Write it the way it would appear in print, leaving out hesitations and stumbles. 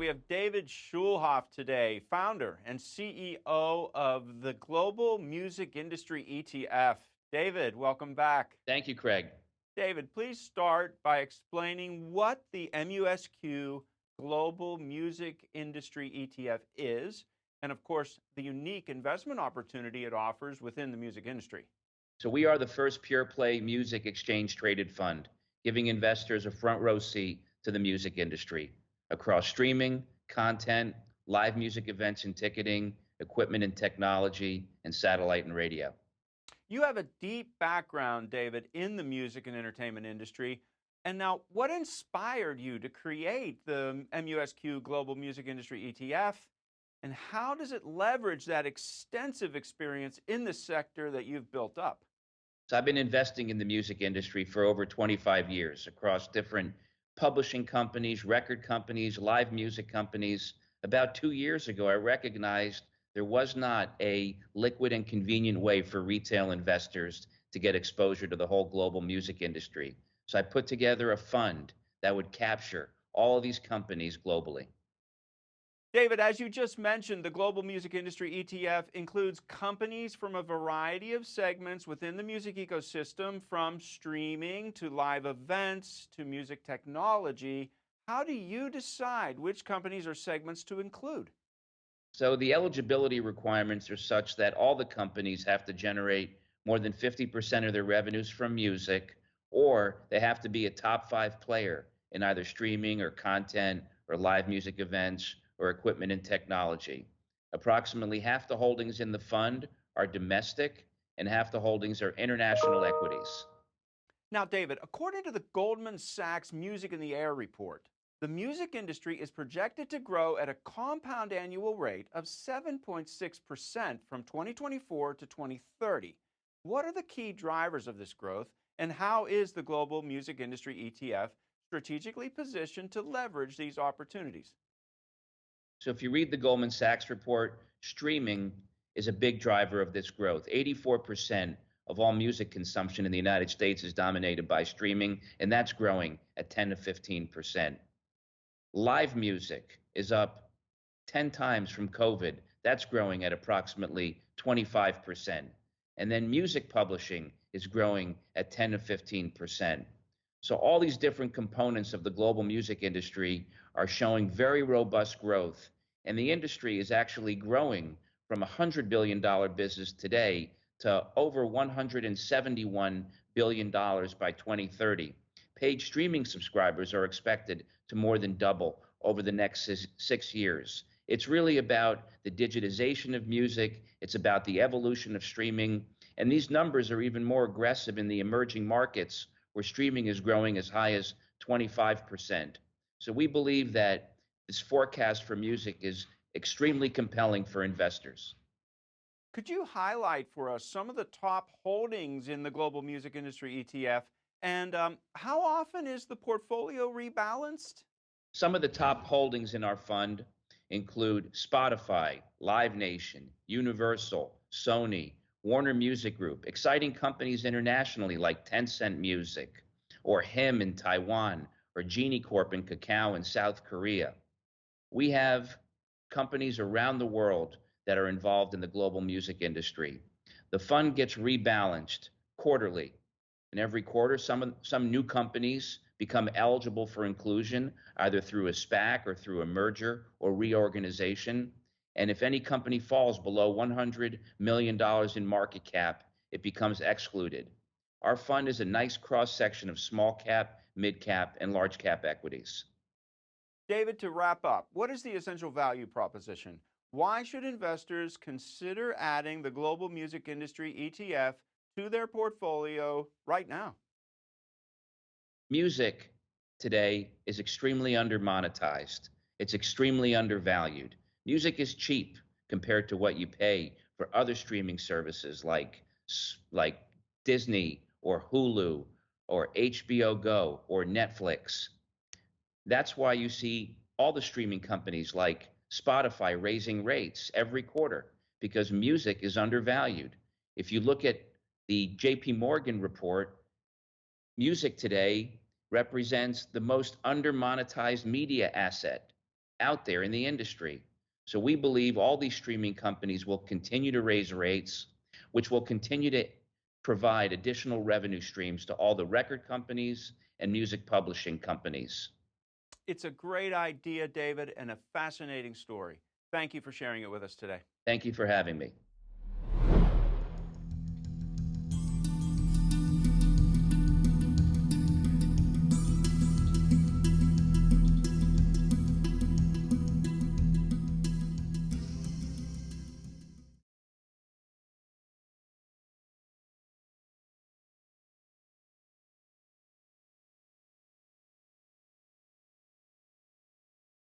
We have David Shulhof today, founder and CEO of the Global Music Industry ETF. David, welcome back. Thank you, Craig. David, please start by explaining what the MUSQ Global Music Industry ETF is, and of course, the unique investment opportunity it offers within the music industry. So we are the first pure play music exchange traded fund, giving investors a front row seat to the music industry across streaming, content, live music events and ticketing, equipment and technology, and satellite and radio. You have a deep background, David, in the music and entertainment industry. And now, what inspired you to create the MUSQ Global Music Industry ETF? And how does it leverage that extensive experience in the sector that you've built up? So I've been investing in the music industry for over 25 years across different publishing companies, record companies, live music companies. About 2 years ago, I recognized there was not a liquid and convenient way for retail investors to get exposure to the whole global music industry. So I put together a fund that would capture all of these companies globally. David, as you just mentioned, the Global Music Industry ETF includes companies from a variety of segments within the music ecosystem, from streaming to live events to music technology. How do you decide which companies or segments to include? So the eligibility requirements are such that all the companies have to generate more than 50% of their revenues from music, or they have to be a top five player in either streaming or content or live music events or equipment and technology. Approximately half the holdings in the fund are domestic and half the holdings are international equities. Now, David, according to the Goldman Sachs Music in the Air report, the music industry is projected to grow at a compound annual rate of 7.6% from 2024 to 2030. What are the key drivers of this growth, and how is the Global Music Industry ETF strategically positioned to leverage these opportunities? So if you read the Goldman Sachs report, streaming is a big driver of this growth. 84% of all music consumption in the United States is dominated by streaming, and that's growing at 10 to 15%. Live music is up 10 times from COVID. That's growing at approximately 25%. And then music publishing is growing at 10 to 15%. So all these different components of the global music industry are showing very robust growth. And the industry is actually growing from a $100 billion business today to over $171 billion by 2030. Paid streaming subscribers are expected to more than double over the next 6 years. It's really about the digitization of music. It's about the evolution of streaming. And these numbers are even more aggressive in the emerging markets where streaming is growing as high as 25%. So we believe that this forecast for music is extremely compelling for investors. Could you highlight for us some of the top holdings in the Global Music Industry ETF, and how often is the portfolio rebalanced? Some of the top holdings in our fund include Spotify, Live Nation, Universal, Sony, Warner Music Group, exciting companies internationally like Tencent Music, or HIM in Taiwan, or Genie Corp in Kakao in South Korea. We have companies around the world that are involved in the global music industry. The fund gets rebalanced quarterly. And every quarter, some new companies become eligible for inclusion, either through a SPAC or through a merger or reorganization. And if any company falls below $100 million in market cap, it becomes excluded. Our fund is a nice cross section of small cap, mid cap, and large cap equities. David, to wrap up, what is the essential value proposition? Why should investors consider adding the Global Music Industry ETF to their portfolio right now? Music today is extremely undermonetized. It's extremely undervalued. Music is cheap compared to what you pay for other streaming services like Disney or Hulu or HBO Go or Netflix. That's why you see all the streaming companies like Spotify raising rates every quarter because music is undervalued. If you look at the JP Morgan report, music today represents the most undermonetized media asset. out there in the industry. So we believe all these streaming companies will continue to raise rates, which will continue to provide additional revenue streams to all the record companies and music publishing companies. It's a great idea, David, and a fascinating story. Thank you for sharing it with us today. Thank you for having me.